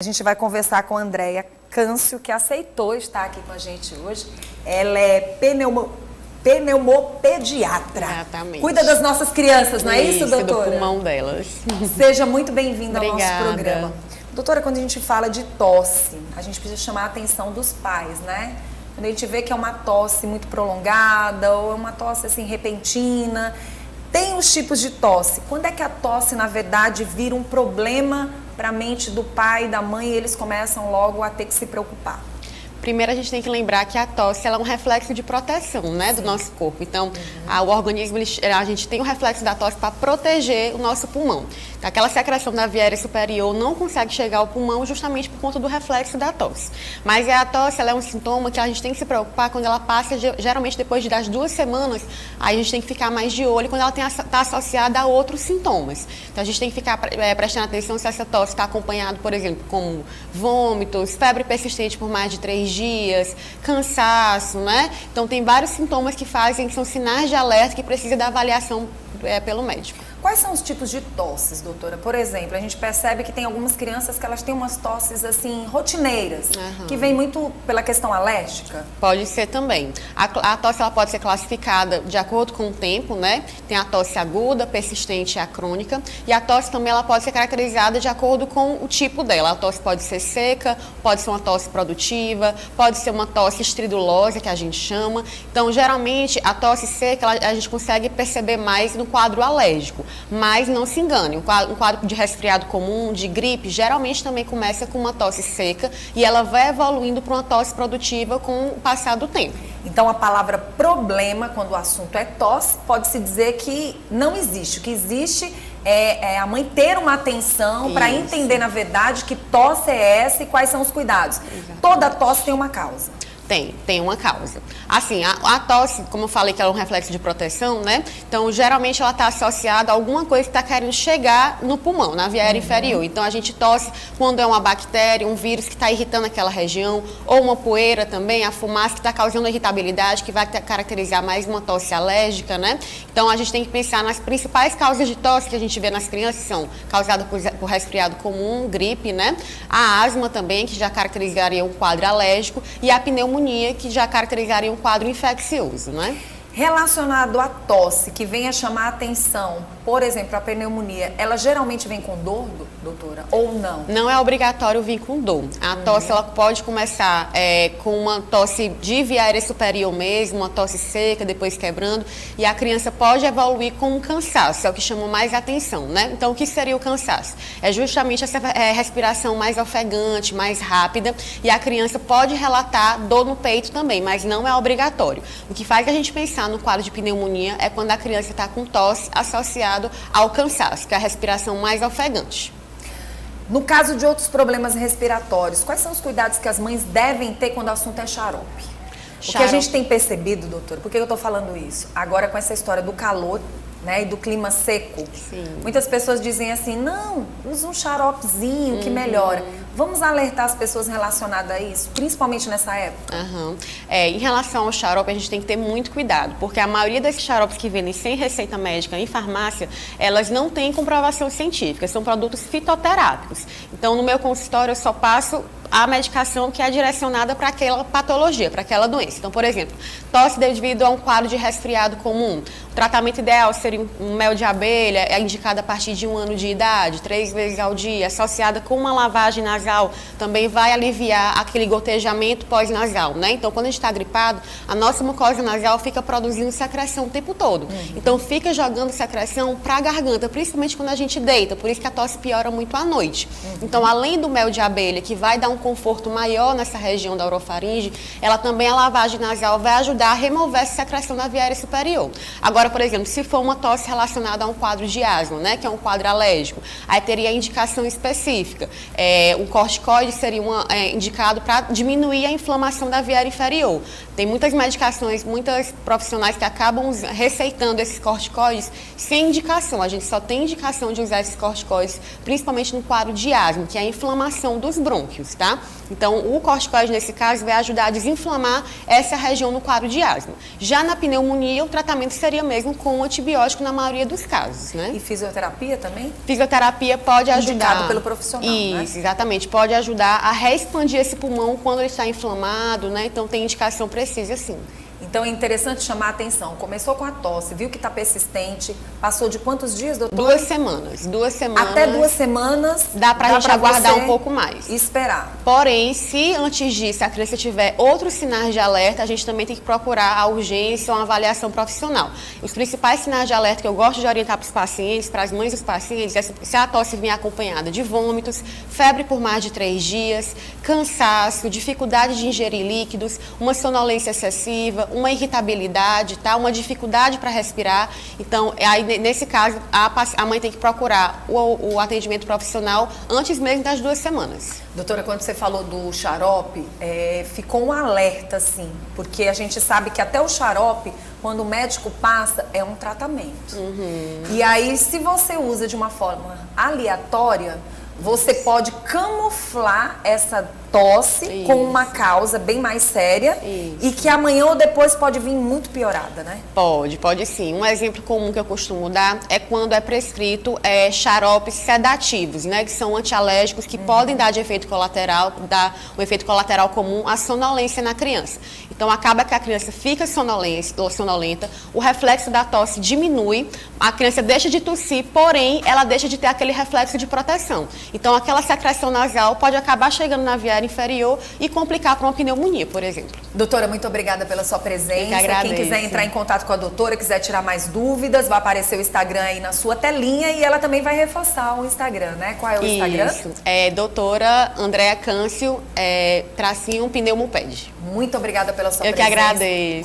A gente vai conversar com a Andréia Câncio, que aceitou estar aqui com a gente hoje. Ela é pneumopediatra. Exatamente. Cuida das nossas crianças, não é isso, doutora? Do pulmão delas. Seja muito bem-vinda ao nosso Obrigada. programa. Doutora, quando a gente fala de tosse, a gente precisa chamar a atenção dos pais, né? Quando a gente vê que é uma tosse muito prolongada ou é uma tosse assim repentina, tem os tipos de tosse. Quando é que a tosse, na verdade, vira um problema para a mente do pai e da mãe e eles começam logo a ter que se preocupar? Primeiro, a gente tem que lembrar que a tosse ela é um reflexo de proteção, né, do nosso corpo. Então, o organismo, a gente tem um reflexo da tosse para proteger o nosso pulmão. Então, aquela secreção da via aérea superior não consegue chegar ao pulmão justamente por conta do reflexo da tosse. Mas a tosse ela é um sintoma que a gente tem que se preocupar quando ela passa, geralmente depois das 2 semanas, aí a gente tem que ficar mais de olho quando ela está associada a outros sintomas. Então, a gente tem que ficar prestando atenção se essa tosse está acompanhada, por exemplo, como vômitos, febre persistente por mais de 3 dias, cansaço, né? Então tem vários sintomas que são sinais de alerta que precisa da avaliação pelo médico. Quais são os tipos de tosses, doutora? Por exemplo, a gente percebe que tem algumas crianças que elas têm umas tosses assim rotineiras, que vem muito pela questão alérgica? Pode ser também. A tosse ela pode ser classificada de acordo com o tempo, né? Tem a tosse aguda, persistente e a crônica. E a tosse também ela pode ser caracterizada de acordo com o tipo dela. A tosse pode ser seca, pode ser uma tosse produtiva, pode ser uma tosse estridulosa, que a gente chama. Então, geralmente, a tosse seca a gente consegue perceber mais no quadro alérgico. Mas não se engane, um quadro de resfriado comum, de gripe, geralmente também começa com uma tosse seca e ela vai evoluindo para uma tosse produtiva com o passar do tempo. Então a palavra problema, quando o assunto é tosse, pode-se dizer que não existe. O que existe é a mãe ter uma atenção para entender, na verdade, que tosse é essa e quais são os cuidados. Exatamente. Toda tosse tem uma causa. Tem uma causa. Assim, a tosse, como eu falei que ela é um reflexo de proteção, né? Então, geralmente ela está associada a alguma coisa que está querendo chegar no pulmão, na via aérea inferior. Então, a gente tosse quando é uma bactéria, um vírus que está irritando aquela região, ou uma poeira também, a fumaça que está causando irritabilidade, que vai caracterizar mais uma tosse alérgica, né? Então, a gente tem que pensar nas principais causas de tosse que a gente vê nas crianças, são causadas por resfriado comum, gripe, né? A asma também, que já caracterizaria um quadro alérgico, e a pneumonia, que já caracterizaria um quadro infeccioso, né? Relacionado à tosse, que venha chamar a atenção, por exemplo, a pneumonia, ela geralmente vem com dor, doutora, ou não? Não é obrigatório vir com dor. A tosse ela pode começar com uma tosse de via aérea superior mesmo, uma tosse seca, depois quebrando, e a criança pode evoluir com um cansaço, é o que chama mais atenção, né? Então, o que seria o cansaço? É justamente essa respiração mais ofegante, mais rápida, e a criança pode relatar dor no peito também, mas não é obrigatório. O que faz a gente pensar no quadro de pneumonia é quando a criança está com tosse associado ao cansaço, que é a respiração mais ofegante. No caso de outros problemas respiratórios, quais são os cuidados que as mães devem ter quando o assunto é xarope? O que a gente tem percebido, doutora, por que eu estou falando isso? Agora com essa história do calor, né, e do clima seco, muitas pessoas dizem assim, não, usa um xaropezinho que melhora. Vamos alertar as pessoas relacionadas a isso, principalmente nessa época? Em relação ao xarope, a gente tem que ter muito cuidado, porque a maioria desses xaropes que vendem sem receita médica em farmácia, elas não têm comprovação científica, são produtos fitoterápicos. Então, no meu consultório, eu só passo a medicação que é direcionada para aquela patologia, para aquela doença. Então, por exemplo, tosse devido a um quadro de resfriado comum. O tratamento ideal seria um mel de abelha, é indicado a partir de 1 ano de idade, 3 vezes ao dia, associada com uma lavagem nasal, também vai aliviar aquele gotejamento pós-nasal, né? Então, quando a gente está gripado, a nossa mucosa nasal fica produzindo secreção o tempo todo. Então, fica jogando secreção para a garganta, principalmente quando a gente deita, por isso que a tosse piora muito à noite. Então, além do mel de abelha, que vai dar um conforto maior nessa região da orofaringe, ela também, a lavagem nasal, vai ajudar a remover essa secreção da via aérea superior. Agora, por exemplo, se for uma tosse relacionada a um quadro de asma, né, que é um quadro alérgico, aí teria indicação específica. Um corticoide seria indicado para diminuir a inflamação da via aérea inferior. Tem muitas medicações, muitas profissionais que acabam receitando esses corticoides sem indicação. A gente só tem indicação de usar esses corticoides, principalmente no quadro de asma, que é a inflamação dos brônquios, tá? Então, o corticoide, nesse caso, vai ajudar a desinflamar essa região no quadro de asma. Já na pneumonia, o tratamento seria mesmo mesmo com o antibiótico na maioria dos casos, né? E fisioterapia também? Fisioterapia pode ajudar. Indicado pelo profissional, Isso, né? exatamente. Pode ajudar a reexpandir esse pulmão quando ele está inflamado, né? Então tem indicação precisa, sim. Então é interessante chamar a atenção. Começou com a tosse, viu que está persistente, passou de quantos dias, doutor? 2 semanas. 2 semanas. Até 2 semanas. Dá pra gente aguardar um pouco mais. Esperar. Porém, se antes disso a criança tiver outros sinais de alerta, a gente também tem que procurar a urgência ou uma avaliação profissional. Os principais sinais de alerta que eu gosto de orientar para os pacientes, para as mães dos pacientes, é se a tosse vier acompanhada de vômitos, febre por mais de 3 dias, cansaço, dificuldade de ingerir líquidos, uma sonolência excessiva, uma irritabilidade, tá? Uma dificuldade para respirar. Então, aí, nesse caso, a mãe tem que procurar o atendimento profissional antes mesmo das 2 semanas. Doutora, quando você falou do xarope, ficou um alerta, assim, porque a gente sabe que até o xarope, quando o médico passa, é um tratamento. E aí, se você usa de uma forma aleatória, você pode camuflar essa tosse com uma causa bem mais séria e que amanhã ou depois pode vir muito piorada, né? Pode sim. Um exemplo comum que eu costumo dar é quando é prescrito xaropes sedativos, né? Que são antialérgicos que podem dar de efeito colateral, dar um efeito colateral comum, a sonolência na criança. Então acaba que a criança fica sonolenta, o reflexo da tosse diminui, a criança deixa de tossir, porém ela deixa de ter aquele reflexo de proteção. Então aquela secreção nasal pode acabar chegando na via inferior e complicar para uma pneumonia, por exemplo. Doutora, muito obrigada pela sua presença. Quem quiser entrar em contato com a doutora, quiser tirar mais dúvidas, vai aparecer o Instagram aí na sua telinha e ela também vai reforçar o Instagram, né? Qual é o Instagram? Isso, doutora Andréa Câncio, _pneumoped. Muito obrigada pela sua presença. Eu que agradeço.